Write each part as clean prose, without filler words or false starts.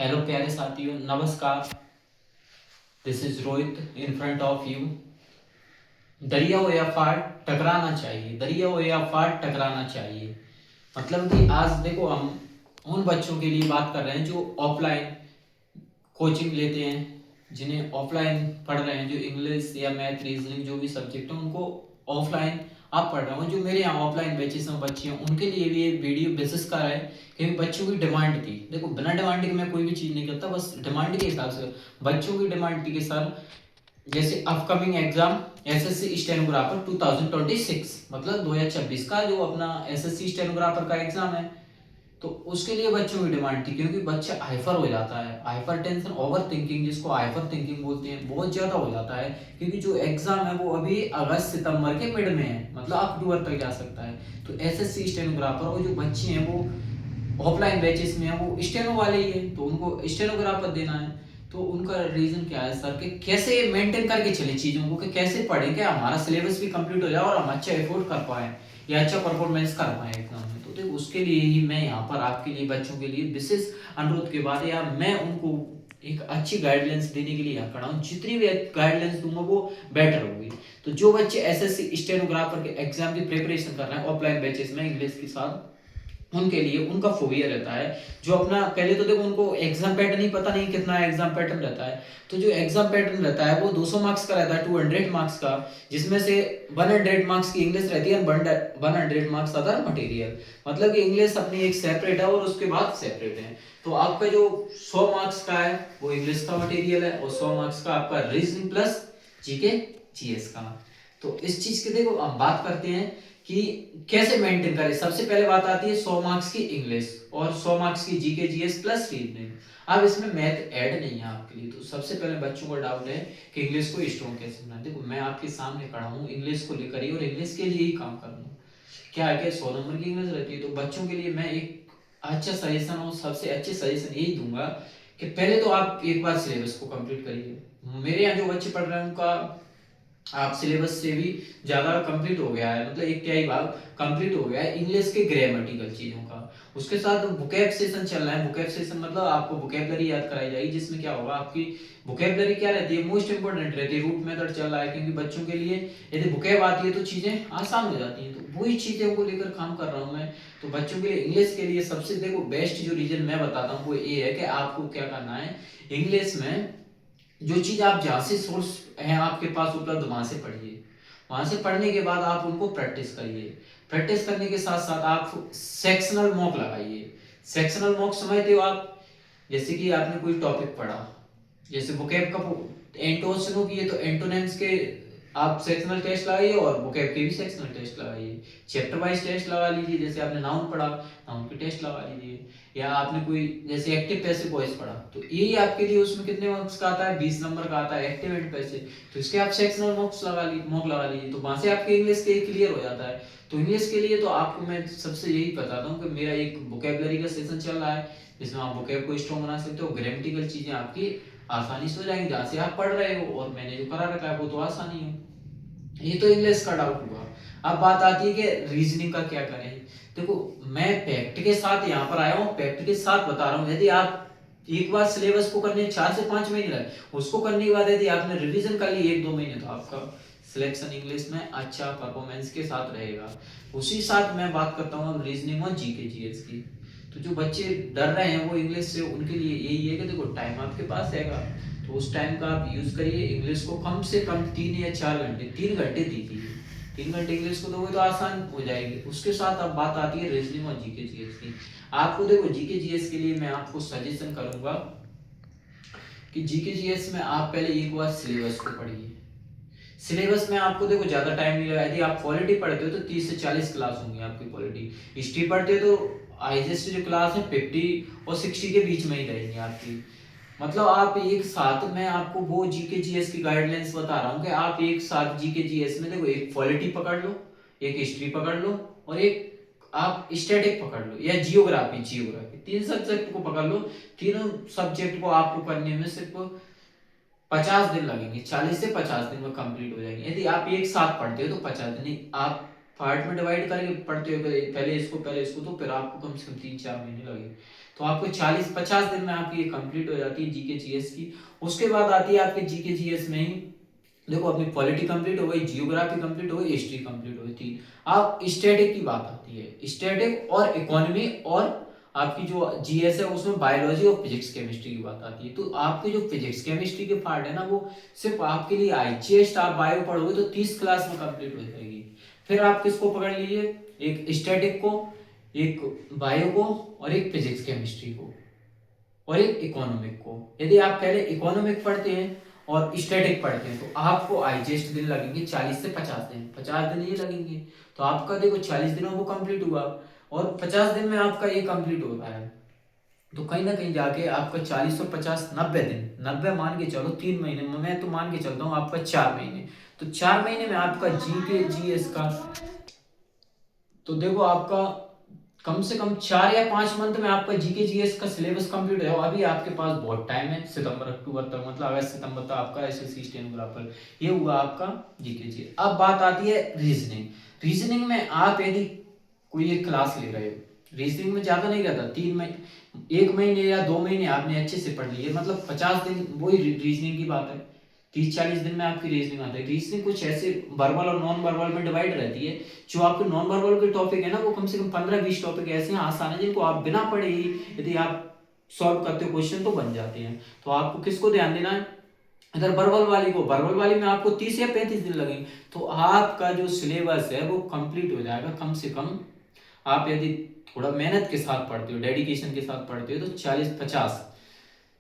Hello प्यारे साथियों, नमस्कार। This is Rohit in front of you. दरिया हो या फाड़ टकराना चाहिए, दरिया हो या फाड़ टकराना चाहिए। मतलब कि आज देखो, हम उन बच्चों के लिए बात कर रहे हैं जो ऑफलाइन कोचिंग लेते हैं, जिन्हें ऑफलाइन पढ़ रहे हैं, जो इंग्लिश या मैथ रीजनिंग जो भी सब्जेक्ट है उनको ऑफलाइन आप पढ़ रहे हो। जो मेरे यहाँ ऑफलाइन बैचेस में बच्चे हैं उनके लिए भी ये वीडियो बेसिस का है, क्योंकि बच्चों की डिमांड थी। देखो, बिना डिमांड के मैं कोई भी चीज़ नहीं करता, बस डिमांड के हिसाब से बच्चों की डिमांड थी कि सर, जैसे अपकमिंग एग्जाम एसएससी स्टेनोग्राफर 2026, मतलब 2026 का जो अपना एसएससी स्टेनोग्राफर का एग्जाम है, तो उसके लिए बच्चों की डिमांड थी। क्योंकि बच्चा हाइपर हो जाता है, हाइपर टेंशन, ओवर थिंकिंग, जिसको हाइपर थिंकिंग बोलते हैं, बहुत ज्यादा हो जाता है। क्योंकि जो एग्जाम है वो अभी अगस्त सितंबर के मिड में है, मतलब अक्टूबर तक जा सकता है। तो एसएससी स्टेनोग्राफर और जो बच्चे हैं वो ऑफलाइन बैचेस में है, वो स्टेनो वाले ही है, तो उनको स्टेनोग्राफर देना है। तो उनका रीजन क्या है सर, कि कैसे मेंटेन करके चले चीजों को, कि कैसे पढ़ें कि हमारा सिलेबस भी कंप्लीट हो जाए और हम अच्छा एफोर्ड कर पाए या अच्छा परफॉर्मेंस कर पाए एग्जाम में। तो देखो, उसके लिए ही मैं यहाँ पर आपके लिए, बच्चों के लिए विशेष अनुरोध के बाद, या मैं उनको एक अच्छी गाइडलाइंस देने के लिए यहाँ खड़ा हूँ। जितनी भी गाइडलाइंस दूंगा वो बेटर होगी। तो जो बच्चे एसएससी स्टेनोग्राफर के एग्जाम की प्रिपरेशन कर रहे हैं ऑफलाइन बैचेस में इंग्लिश के साथ, उनके लिए उनका फोबिया रहता है। जो अपना पहले तो देखो, उनको एग्जाम पैटर्न ही पता नहीं कितना एग्जाम पैटर्न रहता है। तो जो एग्जाम पैटर्न रहता है वो 200 मार्क्स का रहता है, 200 मार्क्स का, जिसमें से 100 मार्क्स की इंग्लिश रहती है, 100 मार्क्स अदर मटेरियल। मतलब कि इंग्लिश अपनी एक सेपरेट है और उसके बाद सेपरेट है। तो आपका जो 100 मार्क्स का है वो इंग्लिश का मटेरियल है, और 100 मार्क्स का आपका रीजनिंग प्लस जीके जीएस का। तो इस चीज की देखो, हम बात करते हैं कि कैसे मेंटेन करें। सबसे पहले बात आती है 100 मार्क्स की इंग्लिश और 100 मार्क्स की जीके जीएस प्लस रीजनिंग। अब इसमें मैथ ऐड नहीं है आपके लिए। तो सबसे पहले बच्चों को डाउट है कि इंग्लिश को स्ट्रॉन्ग कैसे बनाए। देखो, मैं आपके सामने खड़ा हूँ इंग्लिश को लेकर ही, और इंग्लिश के लिए ही काम कर रहा हूँ। क्या है कि 100 नंबर की इंग्लिश रहती है, तो बच्चों के लिए मैं एक अच्छा सजेशन, और सबसे अच्छे सजेशन यही दूंगा कि पहले तो आप एक बार सिलेबस को कंप्लीट करिए। मेरे यहाँ जो बच्चे पढ़ रहे हैं उनका आप सिलेबस से भी ज्यादा कंप्लीट हो गया है, मतलब एक तिहाई भाग कंप्लीट हो गया है इंग्लिश के ग्रामेटिकल चीजों का। उसके साथ वोकैब सेशन चल रहा है। वोकैब सेशन मतलब आपको वोकैबलरी याद कराई जाएगी, जिसमें क्या होगा, आपकी वोकैबलरी क्या रहती है, मोस्ट इंपोर्टेंट रहती है। रूट मेथड चल रहा है, क्योंकि बच्चों के लिए यदि वोकैब आती है तो चीजें आसान हो जाती हैं। तो वही चीजें को लेकर काम कर रहा हूँ मैं। तो बच्चों के लिए इंग्लिश के लिए सबसे देखो बेस्ट जो रीजन मैं बताता हूँ वो ये है कि आपको क्या करना है, इंग्लिश में जो चीज आप जहां से सोर्स है आपके पास उपलब्ध, वहां से पढ़िए। वहां से पढ़ने के बाद आप उनको प्रैक्टिस करिए। प्रैक्टिस करने के साथ साथ आप सेक्शनल मॉक लगाइए। सेक्शनल मॉक समझते हो आप? जैसे कि आपने कोई टॉपिक पढ़ा, जैसे वोकैब का एंटोस शुरू किए, तो एंटोनिम्स के आप सेक्शनल टेस्ट लगाइए और वोकैब के भी सेक्शनल टेस्ट लगाइए। चैप्टर वाइज टेस्ट लगा लीजिए। जैसे आपने नाउन पढ़ा, नाउन के टेस्ट लगा लीजिए। या आपने कोई जैसे एक्टिव पैसिव वॉइस पढ़ा, तो यही आपके लिए उसमें कितने मार्क्स का आता है, 20 नंबर का आता है एक्टिव एंड पैसिव। तो इसके आप सेक्शनल मॉक लगा लीजिए, तो वहां से आपके इंग्लिश के क्लियर हो जाता है। तो इंग्लिश के लिए तो आपको मैं सबसे यही बताता हूँ कि मेरा एक वोकैबलरी का सेशन चल रहा है, जिसमें आप वोकैब को स्ट्रॉन्ग बना सकते हो। ग्रामेटिकल चीजें आपकी आसानी से हो जाएंगी जहाँ से आप पढ़ रहे हो, और मैंने जो करा रखा है वो तो आसानी हो। ये तो इंग्लिश का डाउट हुआ। अब बात आती है कि रीजनिंग का क्या करें। देखो, मैं फैक्ट के साथ यहाँ पर आया हूँ, फैक्ट के साथ बता रहा हूँ। यदि आप एक बार सिलेबस को करने 4 से 5 महीने लगे, उसको करने के बाद यदि आपने रिवीजन कर ली 1-2 महीने, तो आपका सिलेक्शन इंग्लिश में अच्छा परफॉर्मेंस के साथ रहेगा। उसी साथ मैं बात करता हूँ अब रीजनिंग और जीके जीएस की। तो जो बच्चे डर रहे हैं वो इंग्लिश से, उनके लिए यही है कि देखो, टाइम आपके पास रहेगा, तो उस टाइम का आप यूज करिए। इंग्लिश को कम से कम 3 या 4 घंटे, 3 घंटे दीजिए। 3 घंटे इंग्लिश को दोगे तो आसान हो जाएगी। उसके साथ अब बात आती है रीजनिंग और जीके जीएस की। आपको देखो, जीके जीएस के लिए मैं आपको सजेशन करूंगा कि जीके जीएस में आप पहले एक बार सिलेबस को पढ़िए। सिलेबस में आपको देखो ज्यादा टाइम नहीं लगा। यदि आप पॉलिटी पढ़ते हो तो 30 से 40 क्लास होंगी आपकी पॉलिटी। हिस्ट्री पढ़ते हो तो हाईएस्ट जो क्लास है 50 और 60 के बीच में ही रहेंगी आपकी। मतलब आप एक साथ, मैं आपको वो जीके जीएस की गाइडलाइंस बता रहा हूँ कि आप एक साथ जीके जीएस में देखो, एक पॉलिटी पकड़ लो, एक हिस्ट्री पकड़ लो, और एक आप स्टैटिक पकड़ लो, या जियोग्राफी जियोग्राफी 3 सब्जेक्ट को पकड़ लो। तीनों सब्जेक्ट को आपको करने में सिर्फ 50 दिन लगेंगे। 40 से 50 दिन में कंप्लीट हो जाएंगे। यदि आप एक साथ पढ़ते हो तो 50 दिन, आप पार्ट में डिवाइड करके पढ़ते हो, पहले इसको तो फिर आपको कम से कम 3-4 महीने लगेंगे। तो आपको 40-50 दिन में आपकी ये कंप्लीट हो जाती है जीके जीएस की। उसके बाद आती है आपके जीके जीएस में ही देखो अपनी पॉलिटी कंप्लीट हो गई, जियोग्राफी कंप्लीट हो गई, हिस्ट्री कंप्लीट हो गई थी। अब स्टैटिक की बात आती है, स्टैटिक और इकोनॉमी और आपकी जो जीएस है उसमें बायोलॉजी और फिजिक्स केमिस्ट्री की बात आती है। तो आपके जो फिजिक्स केमिस्ट्री के पार्ट है ना वो सिर्फ आपके लिए आईजीएस्ट आप बायो पढ़ोगे तो 30 क्लास में कंप्लीट हो जाएगी। फिर आप किसको पकड़ लीजिए, एक स्टैटिक को, एक बायो को और एक फिजिक्स केमिस्ट्री को और एक इकोनॉमिक को। यदि आप पहले इकोनॉमिक पढ़ते हैं और स्टैटिक पढ़ते हैं तो आपको आईजेस्ट दिन लगेंगे 40 से 50 दिन, 50 दिन ये लगेंगे। तो आपका देखो 40 दिनों को कंप्लीट हुआ और 50 दिन में आपका ये कंप्लीट हो रहा है। तो कहीं ना कहीं जाके आपका 40 और 50 90 दिन, 90 मान के चलो 3 महीने में, मैं तो मान के चलता हूँ आपका 4 महीने। तो 4 महीने में आपका जीके जीएस का तो देखो आपका कम से कम 4 या 5 मंथ में आपका जीके जीएस का सिलेबस कंप्लीट हो जाएगा। अभी आपके पास बहुत टाइम है, सितंबर अक्टूबर तक, मतलब अगस्त सितंबर तक आपका एसएससी स्टेनोग्राफर ये हुआ आपका जीके जीएस। अब बात आती है रीजनिंग। रीजनिंग में आप यदि कोई एक क्लास ले रहे हो, रीजनिंग में ज्यादा नहीं रहता, 3 महीने 1 महीने या 2 महीने आपने अच्छे से पढ़ लिए, मतलब 50 दिन वही रीजनिंग की बात है। 30-40 दिन में आपकी रीजनिंग आता है। रीजनिंग कुछ ऐसे वर्बल और नॉन वर्बल में डिवाइड रहती है। जो आपके नॉन वर्बल के टॉपिक है ना वो कम से कम 15-20 टॉपिक ऐसे हैं आसान है जिनको आप बिना पढ़े ही यदि आप सॉल्व करते हो क्वेश्चन तो बन जाते हैं। तो आपको किसको ध्यान देना है, अगर वर्बल वाली को, वर्बल वाली में आपको 30 या 35 दिन लगेंगे। तो आपका जो सिलेबस है वो कंप्लीट हो जाएगा कम से कम, आप यदि थोड़ा मेहनत के साथ पढ़ते हो, डेडिकेशन के साथ पढ़ते हो तो 40-50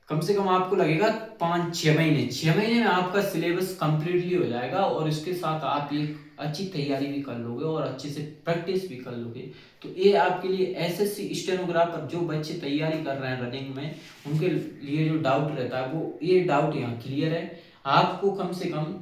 कम से कम आपको लगेगा 5-6 महीने। 6 महीने में आपका सिलेबस कंप्लीटली हो जाएगा और इसके साथ आप एक अच्छी तैयारी भी कर लोगे और अच्छे से प्रैक्टिस भी कर लोगे। तो ये आपके लिए एसएससी स्टेनोग्राफर जो बच्चे तैयारी कर रहे हैं रनिंग में, उनके लिए जो डाउट रहता है वो ये डाउट यहाँ क्लियर है। आपको कम से कम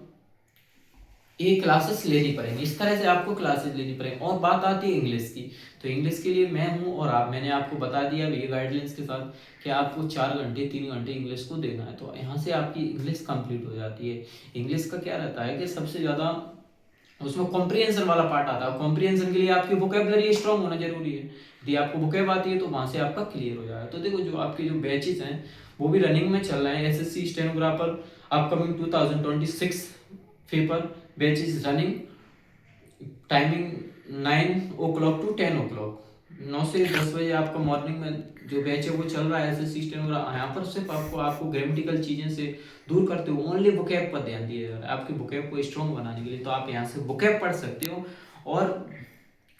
ये क्लासेस लेनी पड़ेंगी, इस तरह से आपको क्लासेस लेनी पड़ेंगी। और बात आती है इंग्लिश की, तो इंग्लिश के लिए मैं हूँ और आप, मैंने आपको बता दिया ये गाइडलाइंस के साथ कि आपको 4 घंटे 3 घंटे इंग्लिश को देना है। तो यहाँ से आपकी इंग्लिश कंप्लीट हो जाती है। इंग्लिश का क्या रहता है कि सबसे ज़्यादा उसमें कॉम्प्रिहेंशन वाला पार्ट आता है। कॉम्प्रिहेंशन के लिए आपकी वोकैबुलरी स्ट्रांग होना जरूरी है। यदि आपको वोकैब आती है तो वहाँ से आपका क्लियर हो जाएगा। तो देखो जो आपके जो बैचेस हैं वो भी रनिंग में चल रहे हैं। SSC stenographer upcoming 2026 paper batch is running, timing 9 o'clock to 10 o'clock, 9 से 10 बजे आपका मॉर्निंग में जो बैच है वो चल रहा है एसएससी स्टेनोग्राफर। यहाँ पर सिर्फ आपको ग्रामेटिकल चीजें से दूर करते हो, ओनली वोकैब पर ध्यान दिया जा रहा है आपके वोकैब को स्ट्रॉन्ग बनाने के लिए। तो आप यहाँ से वोकैब पढ़ सकते हो और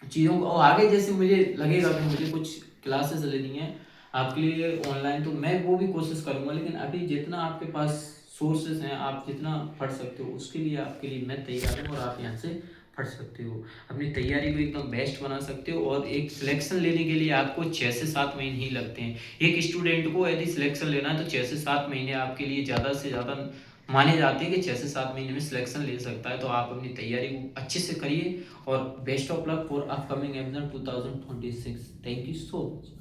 चीज़ों को, और आगे जैसे मुझे लगेगा कि मुझे कुछ क्लासेस लेनी है आपके लिए ऑनलाइन तो मैं वो भी कोशिश करूंगा। लेकिन अभी जितना आपके पास सोर्सेज हैं, आप जितना पढ़ सकते हो उसके लिए आपके लिए मैं तैयार हूँ और आप यहाँ से पढ़ सकते हो, अपनी तैयारी को एकदम बेस्ट बना सकते हो। और एक सिलेक्शन लेने के लिए आपको 6 से 7 महीने ही लगते हैं। एक स्टूडेंट को यदि सिलेक्शन लेना है तो 6 से 7 महीने आपके लिए ज़्यादा से ज़्यादा माने जाते हैं कि 6 से 7 महीने में सिलेक्शन ले सकता है। तो आप अपनी तैयारी को अच्छे से करिए और best of luck for upcoming exam 2026। Thank you so much.